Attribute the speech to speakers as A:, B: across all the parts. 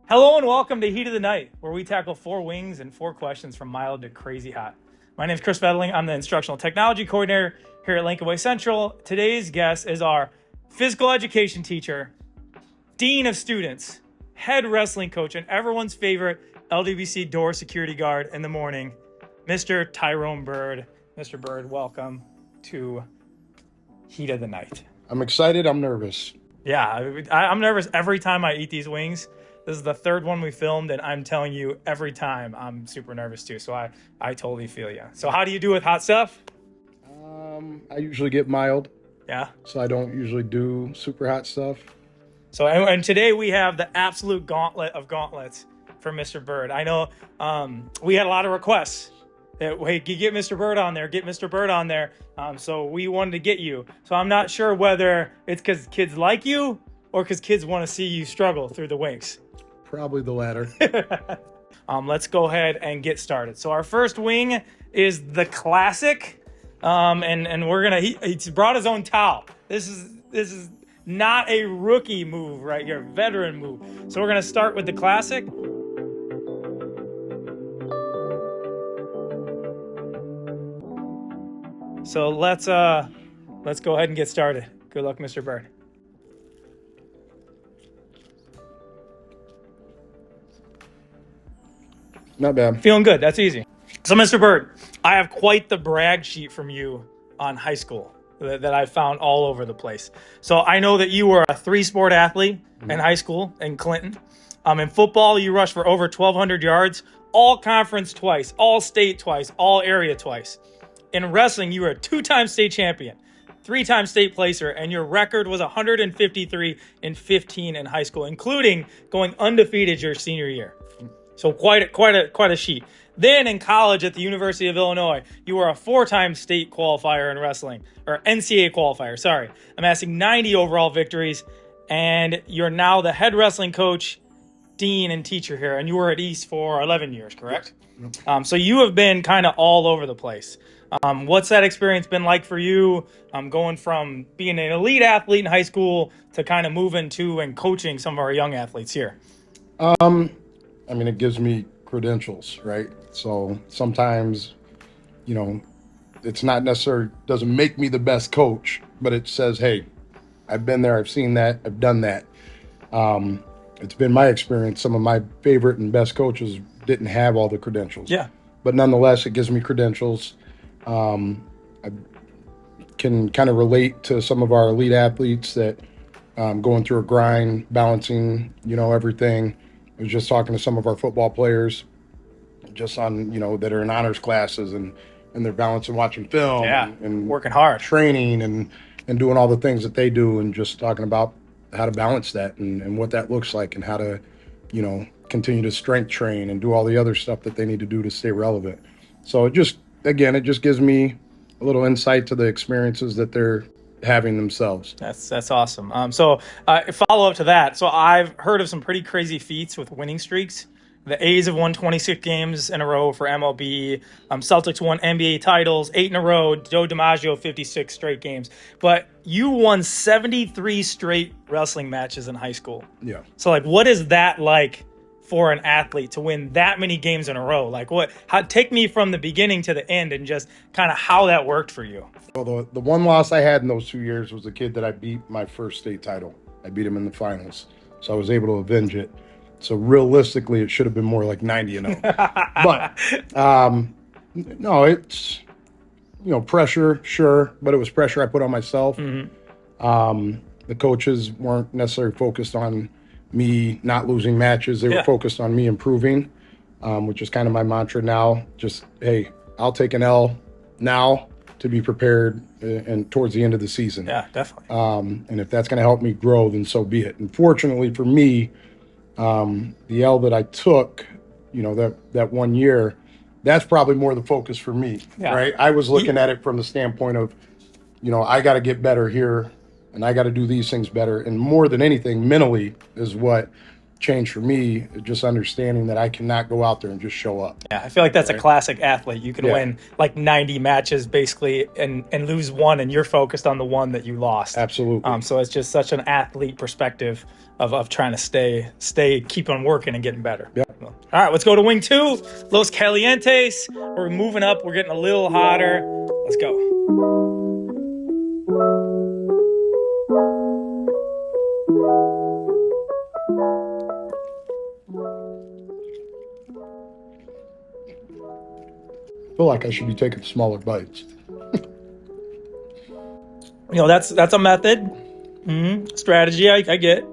A: Hello and welcome to Heat of the Night, where we tackle four wings and four questions from mild to crazy hot. My name is Chris Vettling. I'm the instructional technology coordinator here at Lincoln Way Central. Today's guest is our physical education teacher, dean of students, head wrestling coach, and everyone's favorite LWC door security guard in the morning, Mr. Tyrone Byrd. Mr. Byrd, welcome to Heat of the Night.
B: I'm excited. I'm nervous.
A: Yeah, I'm nervous every time I eat these wings. This is the third one we filmed, and I'm telling you, every time I'm super nervous too. So I totally feel you. So how do you do with hot stuff?
B: I usually get mild,
A: Yeah.
B: so I don't usually do super hot stuff.
A: So and today we have the absolute gauntlet of gauntlets for Mr. Byrd. I know we had a lot of requests. That, hey, get Mr. Byrd on there. Get Mr. Byrd on there. So we wanted to get you. So I'm not sure whether it's because kids like you or because kids want to see you struggle through the wings.
B: Probably the latter.
A: Let's go ahead and get started. So our first wing is the classic, and we're gonna. He's brought his own towel. This is not a rookie move right here, veteran move. So we're gonna start with the classic. So let's go ahead and get started. Good luck, Mr. Byrd.
B: Not bad.
A: Feeling good. That's easy. So, Mr. Byrd, I have quite the brag sheet from you on high school that I found all over the place. So I know that you were a three-sport athlete in high school in Clinton. In football, you rushed for over 1,200 yards, all conference twice, all state twice, all area twice. In wrestling, you were a two-time state champion, three-time state placer, and your record was 153 and 15 in high school, including going undefeated your senior year. So quite a sheet. Then in college at the University of Illinois, you were a four-time state qualifier in wrestling, or NCAA qualifier, sorry. Amassing 90 overall victories, and you're now the head wrestling coach, dean, and teacher here, and you were at East for 11 years, correct? Yep. So you have been kind of all over the place. What's that experience been like for you, going from being an elite athlete in high school to kind of moving to and coaching some of our young athletes here?
B: I mean, it gives me credentials, right? So sometimes, it's not necessarily, doesn't make me the best coach, but it says, hey, I've been there, I've seen that, I've done that. It's been my experience. Some of my favorite and best coaches didn't have all the credentials.
A: Yeah.
B: But nonetheless, it gives me credentials. I can kind of relate to some of our elite athletes that going through a grind, balancing, everything. I was just talking to some of our football players just on, that are in honors classes and they're balancing watching film
A: and working hard,
B: training and doing all the things that they do, and just talking about how to balance that and what that looks like, and how to, continue to strength train and do all the other stuff that they need to do to stay relevant. So it just gives me a little insight to the experiences that they're having themselves.
A: That's awesome. So follow up to that. So I've heard of some pretty crazy feats with winning streaks. The A's have won 26 games in a row for MLB. Celtics won NBA titles 8 in a row. Joe DiMaggio 56 straight games. But you won 73 straight wrestling matches in high school.
B: Yeah.
A: So what is that like for an athlete to win that many games in a row? Take me from the beginning to the end and just kind of how that worked for you.
B: Well, the one loss I had in those 2 years was the kid that I beat my first state title. I beat him in the finals, so I was able to avenge it. So realistically, it should have been more like 90-0. But no, it's pressure, sure, but it was pressure I put on myself. Mm-hmm. The coaches weren't necessarily focused on me not losing matches. They were focused on me improving, which is kind of my mantra now. Just, hey, I'll take an L now to be prepared and towards the end of the season.
A: Yeah, definitely.
B: And if that's going to help me grow, then so be it. And fortunately for me, the L that I took, that 1 year, that's probably more the focus for me, right? I was looking at it from the standpoint of, I got to get better here and I got to do these things better. And more than anything, mentally is what changed for me, just understanding that I cannot go out there and just show up.
A: Yeah, I feel like that's a
B: Right.
A: classic athlete. You can
B: Yeah.
A: win like 90 matches basically and lose one, and you're focused on the one that you lost.
B: Absolutely.
A: So it's just such an athlete perspective of trying to keep on working and getting better.
B: Yeah.
A: All right, let's go to wing 2, Los Calientes. We're moving up. We're getting a little hotter. Let's go.
B: I feel like I should be taking smaller bites.
A: You know, that's a method. Strategy, I get.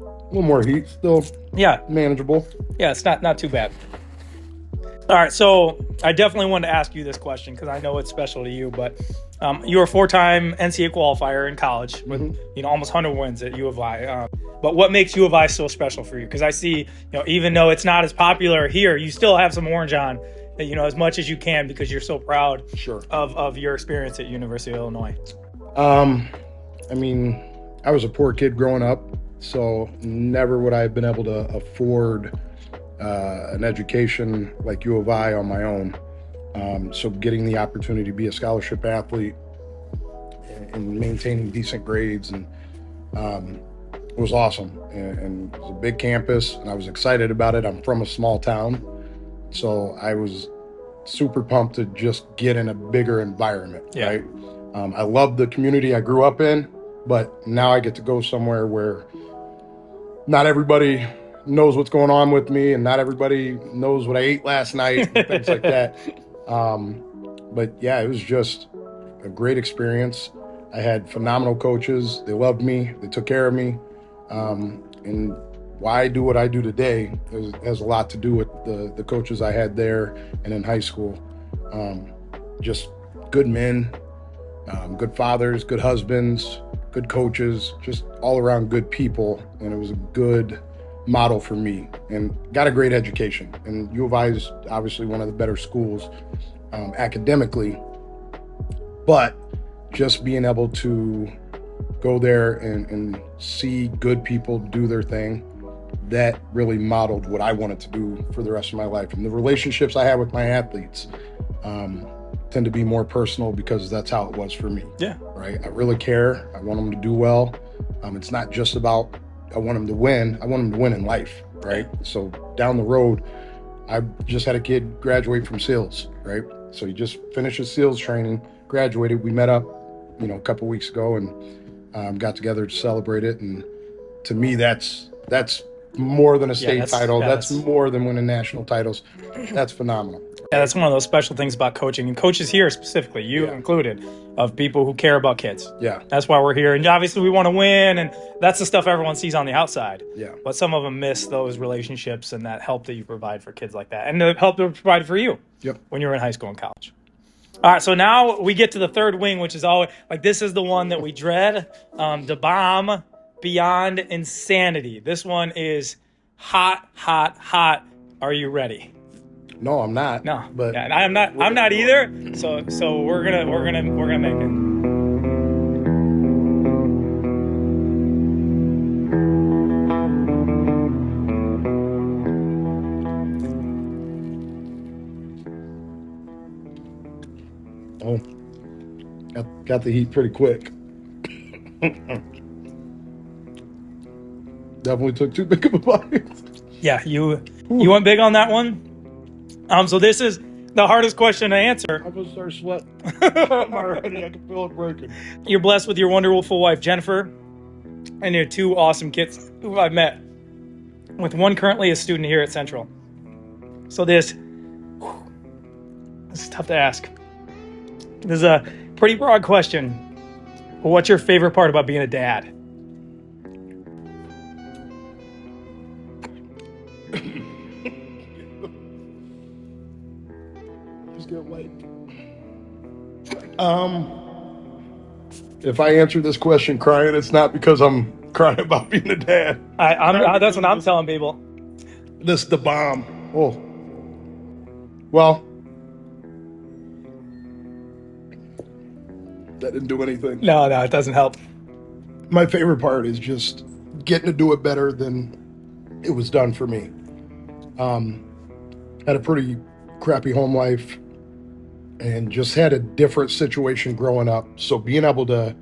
B: A little more heat, still
A: Yeah,
B: manageable.
A: yeah, it's not too bad. All right, so I definitely wanted to ask you this question because I know it's special to you, but you were a 4-time NCAA qualifier in college with almost 100 wins at U of I. But what makes U of I so special for you? Because I see, even though it's not as popular here, you still have some orange on, as much as you can because you're so proud
B: Sure.
A: of your experience at University of Illinois.
B: I mean, I was a poor kid growing up, so never would I have been able to afford an education like U of I on my own. So getting the opportunity to be a scholarship athlete and maintaining decent grades and was awesome. And it was a big campus, and I was excited about it. I'm from a small town, so I was super pumped to just get in a bigger environment.
A: Yeah.
B: Right. I love the community I grew up in, but now I get to go somewhere where not everybody knows what's going on with me, and not everybody knows what I ate last night, and things like that. But yeah, it was just a great experience. I had phenomenal coaches. They loved me. They took care of me. And why I do what I do today has a lot to do with the coaches I had there and in high school. Just good men, good fathers, good husbands, good coaches, just all around good people. And it was a good model for me, and got a great education. And U of I is obviously one of the better schools academically, but just being able to go there and see good people do their thing, that really modeled what I wanted to do for the rest of my life. And the relationships I have with my athletes tend to be more personal because that's how it was for me.
A: Yeah.
B: Right. I really care. I want them to do well. It's not just about I want them to win. I want them to win in life. Right. So down the road, I just had a kid graduate from SEALs. Right. So he just finished his SEALs training, graduated. We met up, a couple weeks ago and got together to celebrate it. And to me, that's more than a state title. That's more than winning national titles. That's phenomenal.
A: Yeah, that's one of those special things about coaching, and coaches here specifically, you included, of people who care about kids.
B: Yeah.
A: That's why we're here. And obviously we want to win, and that's the stuff everyone sees on the outside.
B: Yeah.
A: But some of them miss those relationships and that help that you provide for kids like that, and the help that you provide for you when you're in high school and college. All right, so now we get to the third wing, which is always, this is the one that we dread, the bomb beyond insanity. This one is hot, hot, hot. Are you ready?
B: No, I'm not.
A: No,
B: but
A: yeah, I'm not either. So we're gonna make it.
B: Oh, got the heat pretty quick. Definitely took too big of a bite.
A: Yeah, you went big on that one. So this is the hardest question to answer.
B: I'm gonna start sweating. I'm already. I can feel it breaking.
A: You're blessed with your wonderful wife, Jennifer, and your 2 awesome kids who I've met, with one currently a student here at Central. So this is tough to ask. This is a pretty broad question. But what's your favorite part about being a dad?
B: Just get white. If I answer this question crying, it's not because I'm crying about being a dad.
A: That's what I'm telling people.
B: This is the bomb. Oh. Well, that didn't do anything.
A: No, it doesn't help.
B: My favorite part is just getting to do it better than it was done for me. Had a pretty crappy home life and just had a different situation growing up. So being able to,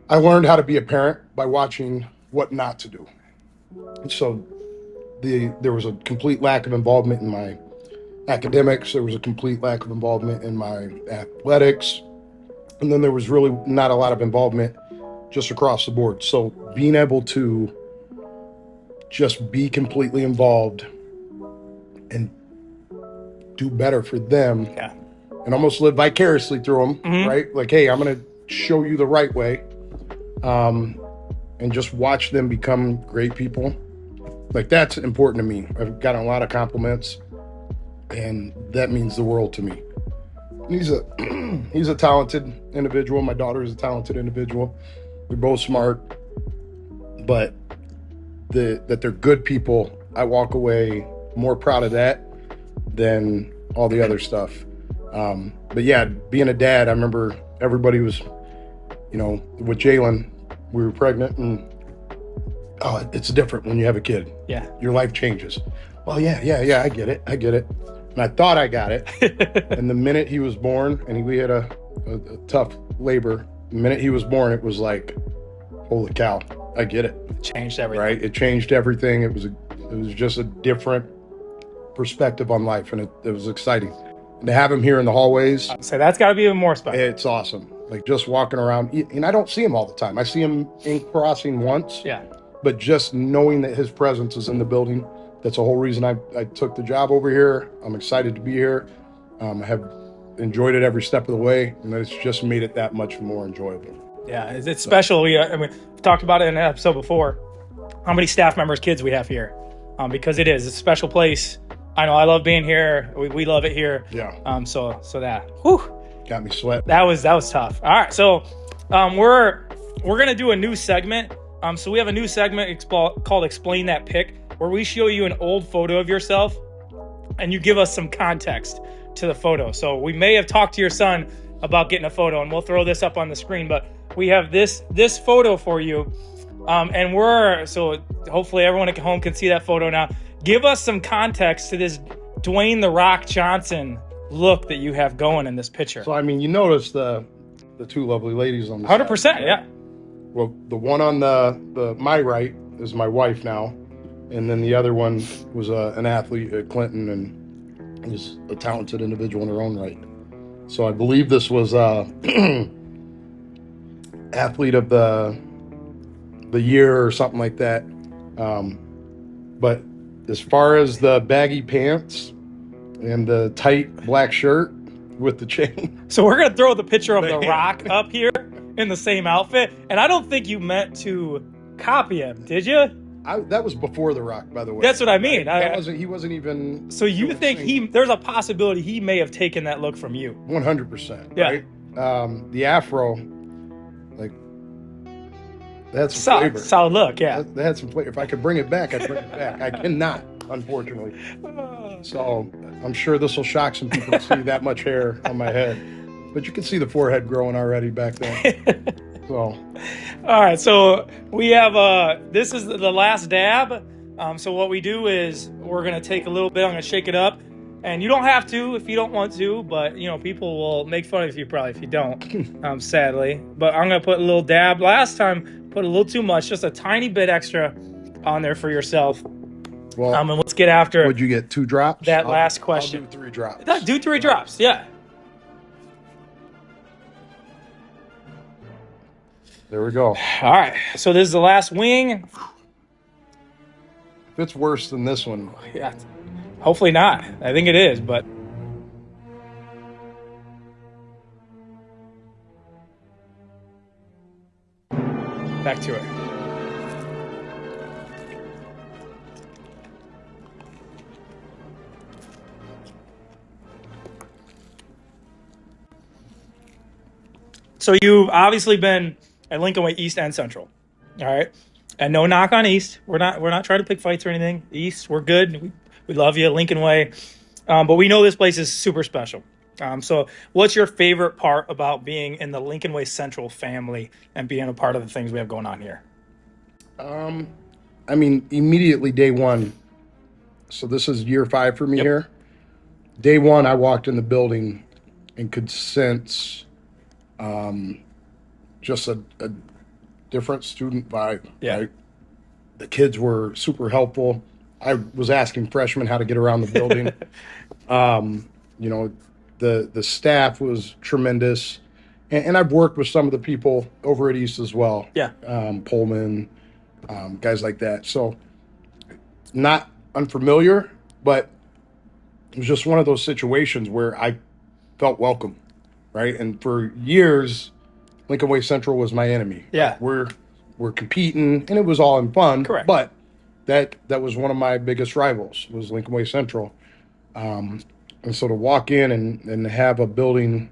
B: I learned how to be a parent by watching what not to do. So there was a complete lack of involvement in my academics. There was a complete lack of involvement in my athletics. And then there was really not a lot of involvement just across the board. So being able to just be completely involved and do better for them and almost live vicariously through them, right? Like, hey, I'm going to show you the right way. And just watch them become great people. Like, that's important to me. I've gotten a lot of compliments, and that means the world to me. He's a talented individual. My daughter is a talented individual. They're both smart, but that they're good people, I walk away more proud of that than all the other stuff. But yeah, being a dad, I remember everybody was, with Jalen, we were pregnant, and it's different when you have a kid.
A: Yeah.
B: Your life changes. Well, yeah, I get it. And I thought I got it. And the minute he was born, and we had a tough labor, the minute he was born, it was like, holy cow, I get it.
A: Changed everything.
B: Right? It changed everything. It was just a different perspective on life, and it was exciting. And to have him here in the hallways.
A: So that's got to be even more special.
B: It's awesome. Like, just walking around, and I don't see him all the time. I see him in crossing once.
A: Yeah.
B: But just knowing that his presence is in the building, that's the whole reason I took the job over here. I'm excited to be here. I have enjoyed it every step of the way, and it's just made it that much more enjoyable.
A: Yeah, it's special. We've talked about it in an episode before, how many staff members' kids we have here, because it's a special place. I know I love being here. We love it here.
B: Yeah.
A: So that, whew.
B: Got me sweating.
A: That was tough. All right, so we're gonna do a new segment. So we have a new segment called Explain That Pic, where we show you an old photo of yourself, and you give us some context to the photo. So we may have talked to your son about getting a photo, and we'll throw this up on the screen. But we have this photo for you, and so hopefully everyone at home can see that photo now. Give us some context to this Dwayne "The Rock" Johnson look that you have going in this picture.
B: So you notice the two lovely ladies on the
A: 100%,
B: side.
A: yeah.
B: Well, the one on the my right is my wife now, and then the other one was an athlete at Clinton and is a talented individual in her own right. So I believe this was athlete of the year or something like that. But as far as the baggy pants and the tight black shirt with the chain.
A: So we're going to throw the picture of The Rock up here in the same outfit. And I don't think you meant to copy him, did you?
B: That was before The Rock, by the way.
A: That's what I mean.
B: He wasn't even.
A: So you think there's a possibility he may have taken that look from you?
B: 100%.
A: Yeah.
B: Right? The afro, that's some flavor.
A: Solid look, yeah.
B: That had some flavor. If I could bring it back, I'd bring it back. I cannot, unfortunately. So I'm sure this will shock some people to see that much hair on my head. But you can see the forehead growing already back there. So.
A: All right, so we have, this is the last dab. So what we do is we're going to take a little bit, I'm going to shake it up. And you don't have to if you don't want to, but, people will make fun of you probably if you don't, sadly. But I'm going to put a little dab. Last time, put a little too much, just a tiny bit extra on there for yourself.
B: Well,
A: and let's get after.
B: Would you get 2 drops?
A: That last question.
B: I'll do 3 drops.
A: Do 3 drops, yeah.
B: There we go.
A: All right, so this is the last wing.
B: If it's worse than this one.
A: Yeah, hopefully not. I think it is, but. Back to it. So you've obviously been at Lincoln Way East and Central, all right? And no knock on East. We're not trying to pick fights or anything. East, we're good. We love you, Lincoln Way. But we know this place is super special. So what's your favorite part about being in the Lincoln Way Central family and being a part of the things we have going on here?
B: I mean, immediately day one. So this is year 5 for me
A: Yep.
B: here. Day one, I walked in the building and could sense just a different student vibe.
A: Yeah.
B: Right? The kids were super helpful. I was asking freshmen how to get around the building. You know, the staff was tremendous, and I've worked with some of the people over at East as well.
A: Yeah.
B: Pullman, guys like that. So not unfamiliar, but it was just one of those situations where I felt welcome, right? And for years, Lincoln Way Central was my enemy.
A: Yeah.
B: We're competing, and it was all in fun.
A: Correct.
B: But that was one of my biggest rivals was Lincoln Way Central. And so to walk in and have a building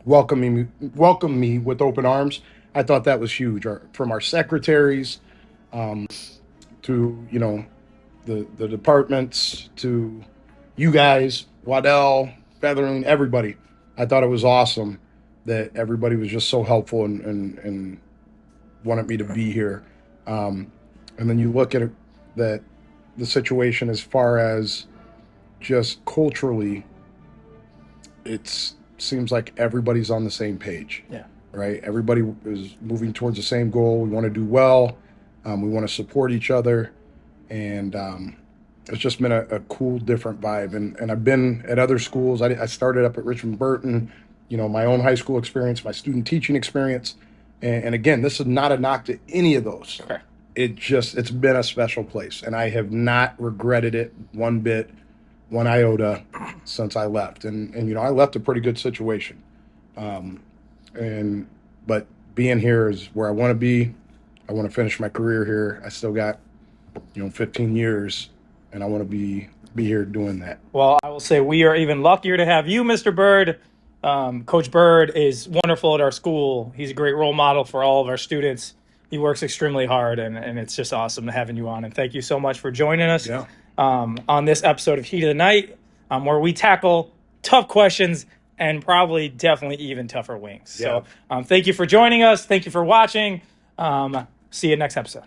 B: welcome me with open arms, I thought that was huge. From our secretaries to the departments to you guys, Waddell, Feathering, everybody. I thought it was awesome that everybody was just so helpful and wanted me to be here. And then you look at it, that the situation as far as just culturally, it seems like everybody's on the same page.
A: Yeah.
B: Right? Everybody is moving towards the same goal. We want to do well. We want to support each other. And it's just been a cool, different vibe. And I've been at other schools. I started up at Richmond Burton, my own high school experience, my student teaching experience. And again, this is not a knock to any of those.
A: Okay.
B: It's been a special place. And I have not regretted it one bit, one iota since I left. And I left a pretty good situation. But being here is where I want to be. I want to finish my career here. I still got 15 years, and I want to be here doing that.
A: Well, I will say we are even luckier to have you, Mr. Byrd. Coach Byrd is wonderful at our school. He's a great role model for all of our students. He works extremely hard, and it's just awesome having you on. And thank you so much for joining us on this episode of Heat of the Night, where we tackle tough questions and probably definitely even tougher wings.
B: Yeah.
A: So thank you for joining us. Thank you for watching. See you next episode.